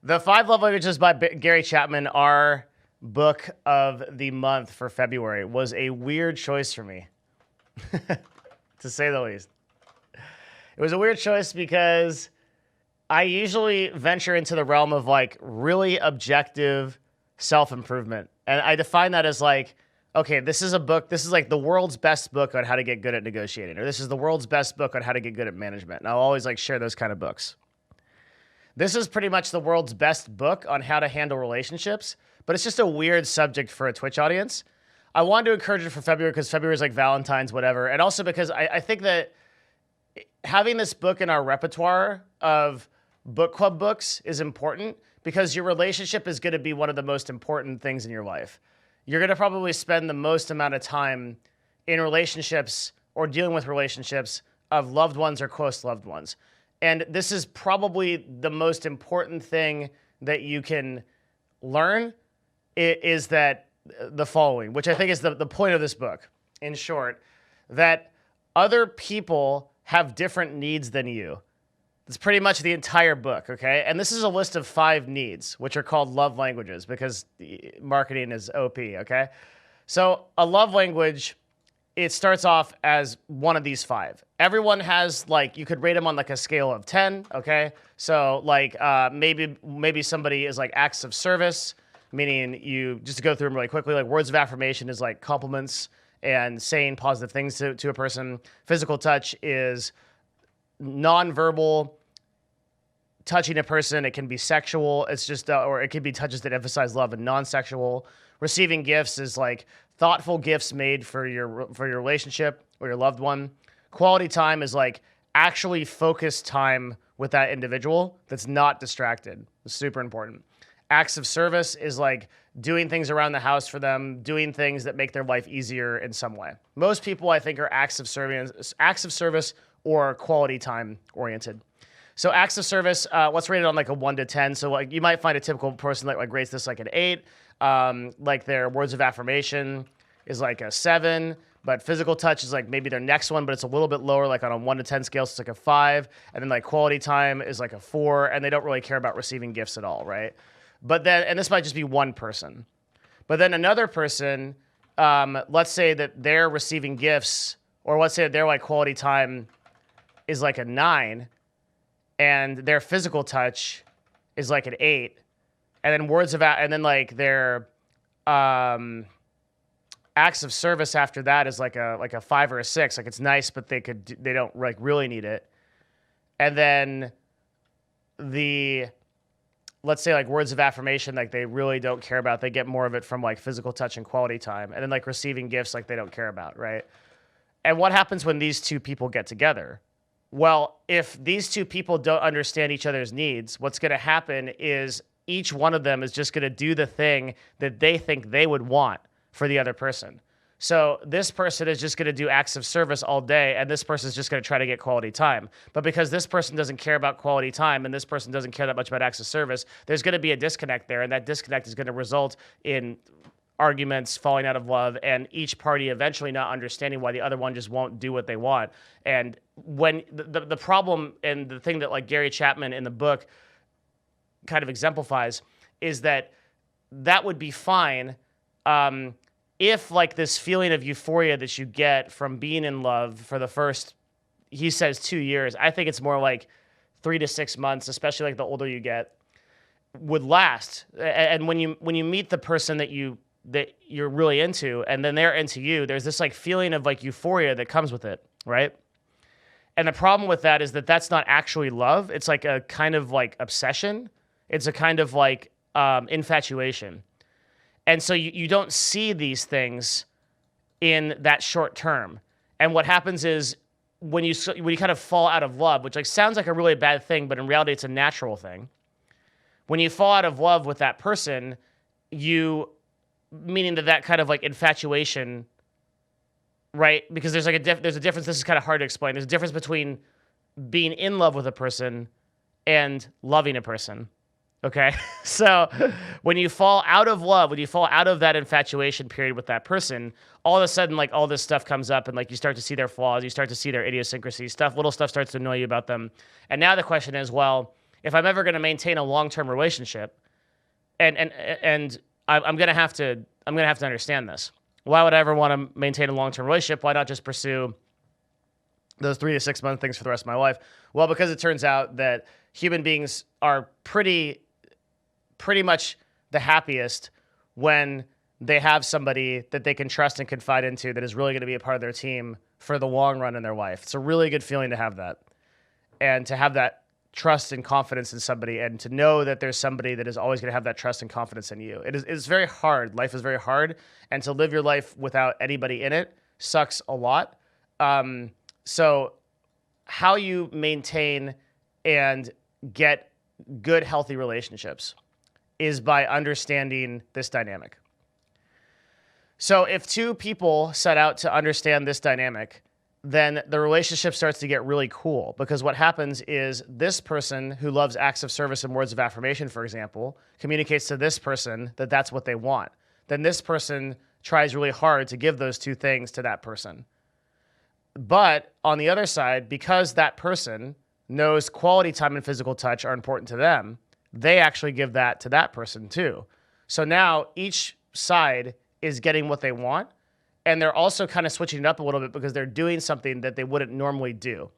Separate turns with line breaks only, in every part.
The Five Love Languages by Gary Chapman, our book of the month for February, was a weird choice for me, to say the least. It was a weird choice because I usually venture into the realm of like really objective self-improvement. And I define that as like, okay, this is a book, this is like the world's best book on how to get good at negotiating, or this is the world's best book on how to get good at management. And I'll always like share those kind of books. This is pretty much the world's best book on how to handle relationships, but it's just a weird subject for a Twitch audience. I wanted to encourage it for February because February is like Valentine's, whatever. And also because I think that having this book in our repertoire of book club books is important because your relationship is going to be one of the most important things in your life. You're going to probably spend the most amount of time in relationships or dealing with relationships of loved ones or close loved ones. And this is probably the most important thing that you can learn is that the following, which I think is the point of this book, in short, that other people have different needs than you. That's pretty much the entire book, okay? And this is a list of 5 needs, which are called love languages because marketing is OP, okay? So a love language, it starts off as one of these 5. Everyone has, like, you could rate them on like a scale of 10, okay? So like maybe somebody is like acts of service, meaning you, just to go through them really quickly, like words of affirmation is like compliments and saying positive things to a person. Physical touch is nonverbal touching a person. It can be sexual. It's just, or it can be touches that emphasize love and non-sexual. Receiving gifts is like thoughtful gifts made for your relationship or your loved one. Quality time is like actually focused time with that individual that's not distracted. It's super important. Acts of service is like doing things around the house for them, doing things that make their life easier in some way. Most people, I think, are acts of service or quality time oriented. So acts of service, what's rated on like a 1 to 10? So like you might find a typical person that like rates this like an 8. Like their words of affirmation is like a 7. But physical touch is like maybe their next one, but it's a little bit lower, like on a 1 to 10 scale, so it's like a 5. And then like quality time is like a 4, and they don't really care about receiving gifts at all, right? But then, and this might just be one person. But then another person, let's say that they're receiving gifts, or let's say that their like quality time is like a 9, and their physical touch is like an 8, and then and then like their acts of service after that is like a 5 or a 6. Like it's nice, but they don't like really need it. And then let's say like words of affirmation, like they really don't care about. They get more of it from like physical touch and quality time. And then like receiving gifts, like they don't care about, right? And what happens when these two people get together? Well, if these two people don't understand each other's needs, what's going to happen is each one of them is just going to do the thing that they think they would want for the other person. So this person is just going to do acts of service all day, and this person is just going to try to get quality time. But because this person doesn't care about quality time and this person doesn't care that much about acts of service, there's going to be a disconnect there, and that disconnect is going to result in arguments, falling out of love, and each party eventually not understanding why the other one just won't do what they want. And when the problem, and the thing that like Gary Chapman in the book kind of exemplifies, is that would be fine if like this feeling of euphoria that you get from being in love for the first, he says 2 years, I think it's more like 3 to 6 months, especially like the older you get, would last. And when you meet the person that you're really into, and then they're into you, there's this like feeling of like euphoria that comes with it, right? And the problem with that is that that's not actually love. It's like a kind of like obsession. It's a kind of like infatuation. And so you don't see these things in that short term. And what happens is when you kind of fall out of love, which like sounds like a really bad thing, but in reality it's a natural thing. When you fall out of love with that person, meaning that kind of like infatuation, right? Because there's like there's a difference. This is kind of hard to explain. There's a difference between being in love with a person and loving a person. Okay, so when you fall out of love, when you fall out of that infatuation period with that person, all of a sudden, like all this stuff comes up, and like you start to see their flaws, you start to see their idiosyncrasies, little stuff starts to annoy you about them. And now the question is, well, if I'm ever going to maintain a long-term relationship, and I'm going to have to understand this. Why would I ever want to maintain a long-term relationship? Why not just pursue those 3 to 6 month things for the rest of my life? Well, because it turns out that human beings are pretty much the happiest when they have somebody that they can trust and confide into that is really going to be a part of their team for the long run in their life. It's a really good feeling to have that, and to have that trust and confidence in somebody, and to know that there's somebody that is always going to have that trust and confidence in you. It's very hard. Life is very hard, and to live your life without anybody in it sucks a lot. So how you maintain and get good, healthy relationships is by understanding this dynamic. So if two people set out to understand this dynamic, then the relationship starts to get really cool, because what happens is this person who loves acts of service and words of affirmation, for example, communicates to this person that that's what they want. Then this person tries really hard to give those two things to that person. But on the other side, because that person knows quality time and physical touch are important to them, they actually give that to that person too. So now each side is getting what they want, and they're also kind of switching it up a little bit because they're doing something that they wouldn't normally do.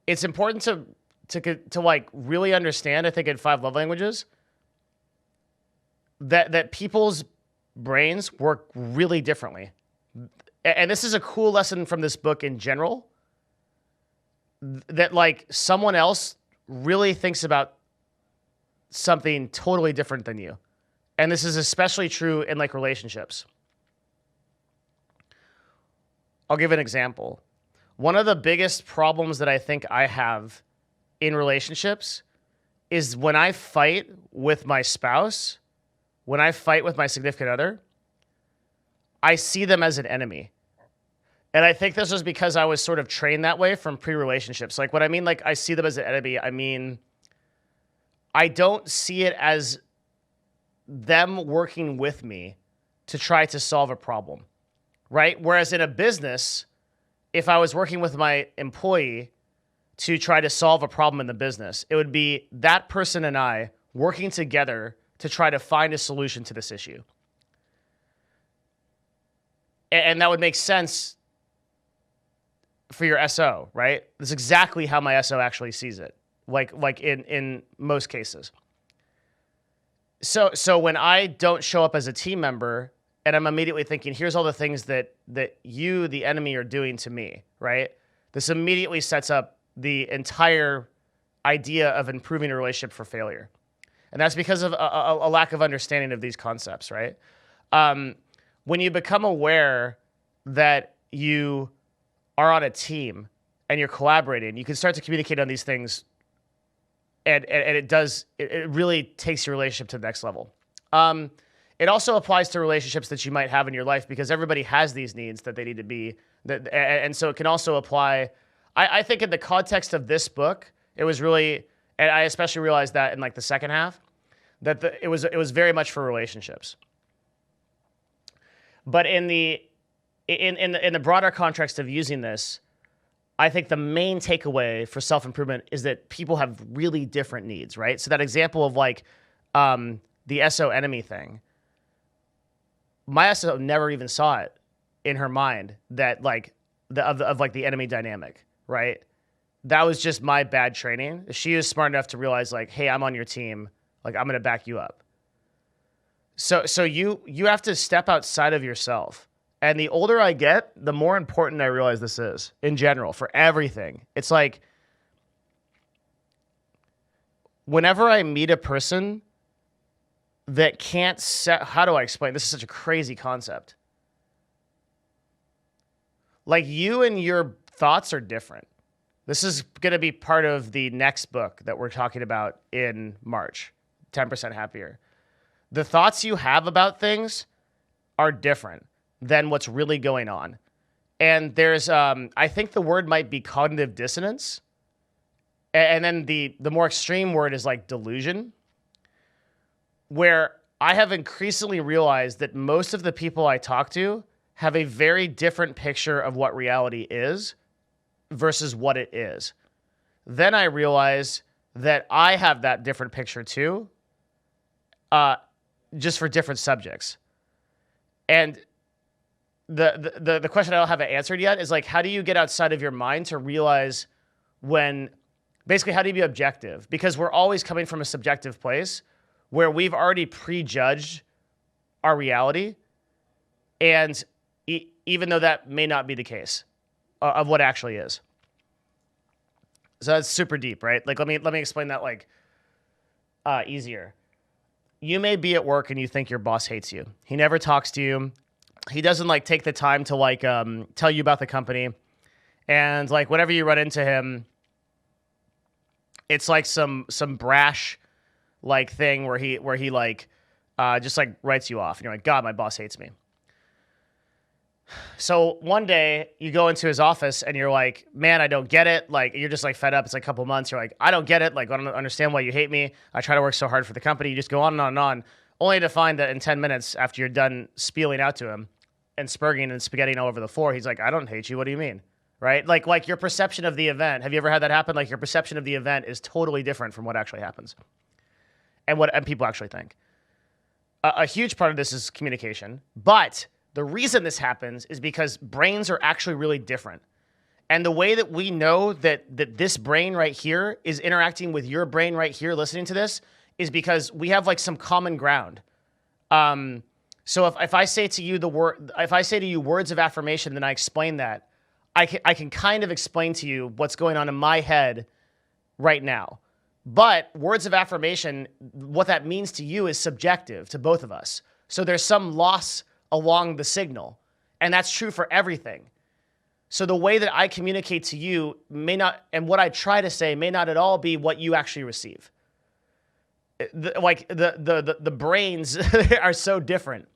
It's important to like really understand, I think, in 5 love languages, that people's brains work really differently. And this is a cool lesson from this book in general, that like someone else really thinks about something totally different than you. And this is especially true in like relationships. I'll give an example. One of the biggest problems that I think I have in relationships is when I fight with my spouse, when I fight with my significant other, I see them as an enemy. And I think this was because I was sort of trained that way from pre-relationships. Like, what I mean, like, I see them as an enemy, I mean, I don't see it as them working with me to try to solve a problem, right? Whereas in a business, if I was working with my employee to try to solve a problem in the business, it would be that person and I working together to try to find a solution to this issue. And that would make sense for your SO, right? That's exactly how my SO actually sees it, like in most cases. So when I don't show up as a team member, and I'm immediately thinking, here's all the things that you, the enemy, are doing to me, right? This immediately sets up the entire idea of improving a relationship for failure. And that's because of a lack of understanding of these concepts, right? When you become aware that you are on a team and you're collaborating, you can start to communicate on these things, and it really takes your relationship to the next level. It also applies to relationships that you might have in your life, because everybody has these needs that they need to be, and so it can also apply. I think in the context of this book, it was really, and I especially realized that in like the second half, that it was very much for relationships. But in the broader context of using this, I think the main takeaway for self-improvement is that people have really different needs, right? So that example of like the SO enemy thing, my SO never even saw it in her mind, that like the enemy dynamic, right? That was just my bad training. She is smart enough to realize like, hey, I'm on your team. Like, I'm going to back you up. So you have to step outside of yourself. And the older I get, the more important I realize this is in general for everything. It's like whenever I meet a person that can't set, how do I explain? This is such a crazy concept. Like, you and your thoughts are different. This is going to be part of the next book that we're talking about in March, 10% Happier. The thoughts you have about things are different than what's really going on. And there's, I think the word might be cognitive dissonance. And then the more extreme word is like delusion, where I have increasingly realized that most of the people I talk to have a very different picture of what reality is versus what it is. Then I realize that I have that different picture too, just for different subjects. And the question I don't have answered yet is like, how do you get outside of your mind to realize when, basically, how do you be objective? Because we're always coming from a subjective place where we've already prejudged our reality, and even though that may not be the case of what actually is. So that's super deep, right? Like, let me explain that like easier. You may be at work and you think your boss hates you. He never talks to you. He doesn't like take the time to like tell you about the company. And like whenever you run into him, it's like some brash like thing where he like just like writes you off. And you're like, God, my boss hates me. So one day you go into his office and you're like, man, I don't get it. Like, you're just like fed up. It's like a couple months. You're like, I don't get it. Like, I don't understand why you hate me. I try to work so hard for the company. You just go on and on and on, only to find that in 10 minutes after you're done spieling out to him and spurging and spaghettiing all over the floor, he's like, I don't hate you. What do you mean? Right? Like your perception of the event. Have you ever had that happen? Like, your perception of the event is totally different from what actually happens and what people actually think. A huge part of this is communication, but the reason this happens is because brains are actually really different. And the way that we know that this brain right here is interacting with your brain right here listening to this is because we have like some common ground. So if I say to you words of affirmation, then I explain that, I can kind of explain to you what's going on in my head right now. But words of affirmation, what that means to you is subjective to both of us. So there's some loss along the signal. And that's true for everything. So the way that I communicate to you may not, and what I try to say may not at all be what you actually receive. The brains are so different.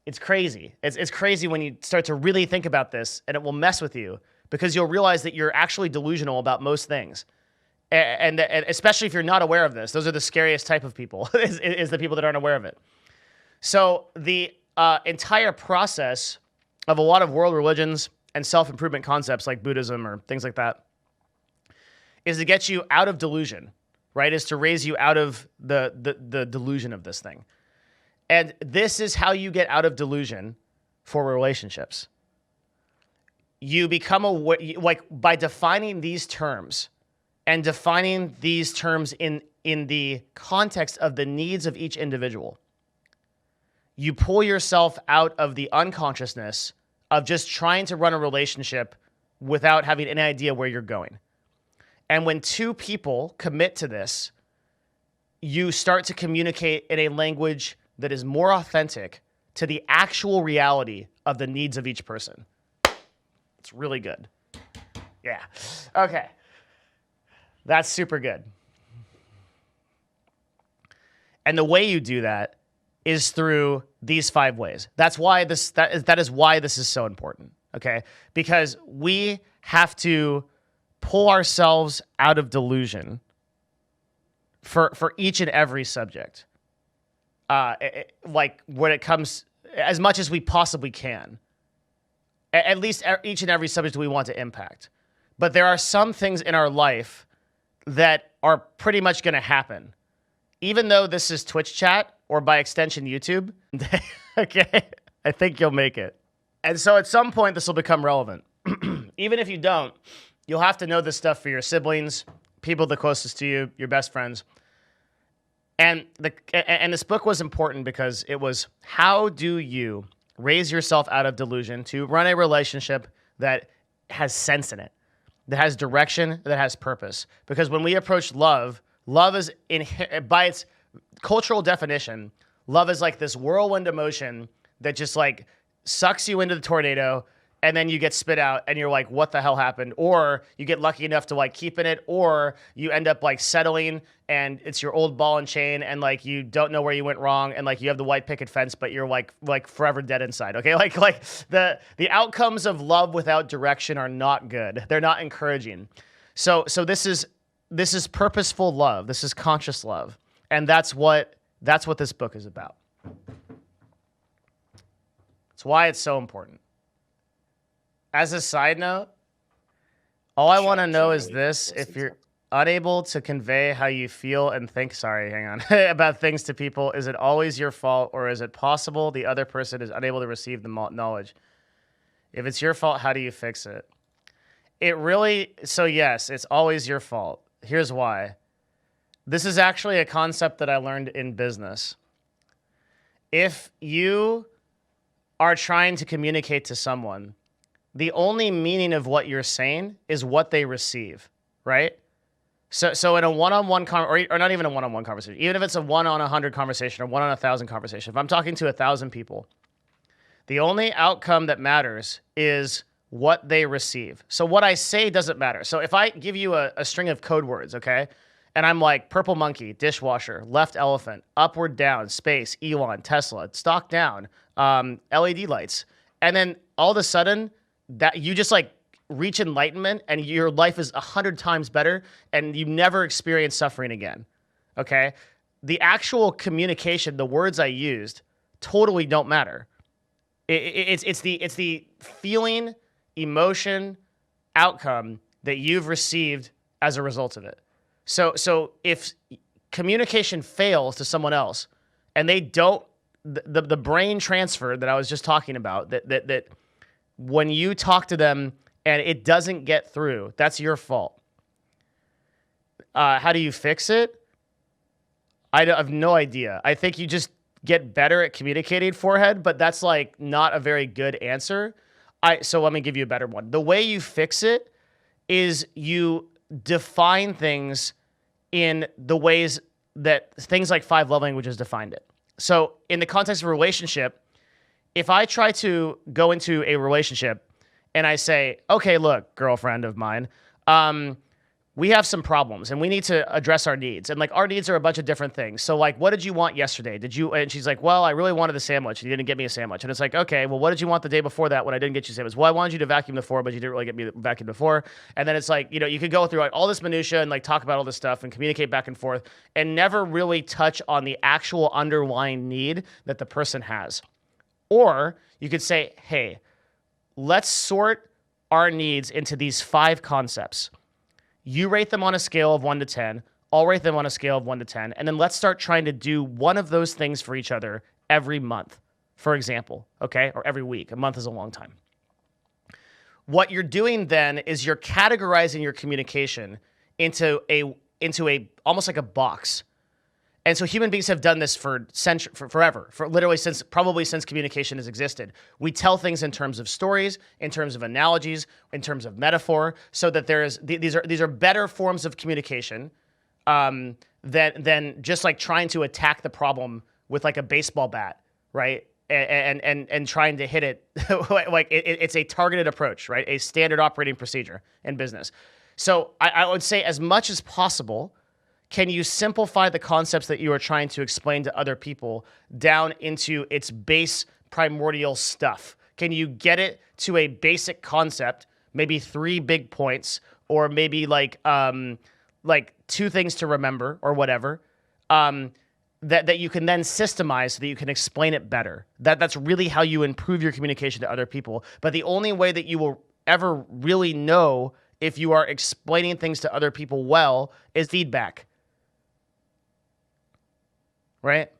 It's crazy. It's crazy when you start to really think about this, and it will mess with you because you'll realize that you're actually delusional about most things. And especially if you're not aware of this, those are the scariest type of people, is the people that aren't aware of it. So the entire process of a lot of world religions and self-improvement concepts like Buddhism or things like that is to get you out of delusion, right? Is to raise you out of the delusion of this thing. And this is how you get out of delusion for relationships. You become aware, like by defining these terms and defining these terms in the context of the needs of each individual. You pull yourself out of the unconsciousness of just trying to run a relationship without having any idea where you're going. And when two people commit to this, you start to communicate in a language that is more authentic to the actual reality of the needs of each person. It's really good. Yeah. Okay. That's super good. And the way you do that is through these 5 ways. That is why this is so important, okay? Because we have to pull ourselves out of delusion for each and every subject. Like when it comes, as much as we possibly can. At least each and every subject we want to impact. But there are some things in our life that are pretty much going to happen. Even though this is Twitch chat, or by extension, YouTube, okay, I think you'll make it. And so at some point, this will become relevant. Even if you don't, you'll have to know this stuff for your siblings, people the closest to you, your best friends. And this book was important because it was, how do you raise yourself out of delusion to run a relationship that has sense in it, that has direction, that has purpose? Because when we approach love is, by its cultural definition, love is like this whirlwind emotion that just like sucks you into the tornado, and then you get spit out and you're like, what the hell happened? Or you get lucky enough to like keep in it, or you end up like settling and it's your old ball and chain, and like you don't know where you went wrong, and like you have the white picket fence, but you're like forever dead inside. Okay, like the outcomes of love without direction are not good. They're not encouraging. So this is purposeful love. This is conscious love. And that's what this book is about. It's why it's so important. As a side note, all I want to know is this: if you're unable to convey how you feel and think, about things to people, is it always your fault, or is it possible the other person is unable to receive the knowledge? If it's your fault, how do you fix it? So yes, it's always your fault. Here's why. This is actually a concept that I learned in business. If you are trying to communicate to someone, the only meaning of what you're saying is what they receive, right? So in a one-on-one or not even a one-on-one conversation, even if it's a 1 on 100 conversation or 1 on 1,000 conversation, if I'm talking to 1,000 people, the only outcome that matters is what they receive. So what I say doesn't matter. So if I give you a string of code words, okay, and I'm like purple monkey, dishwasher, left elephant, upward down, space, Elon, Tesla, stock down, LED lights, and then all of a sudden that you just like reach enlightenment and your life is 100 times better and you never experience suffering again, okay? The actual communication, the words I used, totally don't matter. It's the feeling, emotion, outcome that you've received as a result of it. So if communication fails to someone else and they don't, the brain transfer that I was just talking about, that when you talk to them and it doesn't get through, that's your fault. How do you fix it? I have no idea. I think you just get better at communicating, forehead, but that's like not a very good answer. So let me give you a better one. The way you fix it is you define things in the ways that things like 5 love languages defined it. So in the context of a relationship, if I try to go into a relationship and I say, okay, look, girlfriend of mine, we have some problems and we need to address our needs. And like our needs are a bunch of different things. So like, what did you want yesterday? And she's like, well, I really wanted a sandwich and you didn't get me a sandwich. And it's like, okay, well, what did you want the day before that when I didn't get you a sandwich? Well, I wanted you to vacuum the floor, but you didn't really get me the vacuum before. And then it's like, you could go through like all this minutia and like talk about all this stuff and communicate back and forth and never really touch on the actual underlying need that the person has. Or you could say, hey, let's sort our needs into these 5 concepts. You rate them on a scale of 1 to 10. I'll rate them on a scale of 1 to 10. And then let's start trying to do one of those things for each other every month, for example, okay? Or every week. A month is a long time. What you're doing then is you're categorizing your communication into a almost like a box. And so human beings have done this for forever, probably since communication has existed. We tell things in terms of stories, in terms of analogies, in terms of metaphor, so that these are better forms of communication than just like trying to attack the problem with like a baseball bat, right? And trying to hit it like it's a targeted approach, right? A standard operating procedure in business. So I would say as much as possible, can you simplify the concepts that you are trying to explain to other people down into its base primordial stuff? Can you get it to a basic concept, maybe 3 big points, or maybe like 2 things to remember or whatever, that you can then systemize so that you can explain it better? That's really how you improve your communication to other people. But the only way that you will ever really know if you are explaining things to other people well is feedback. Right?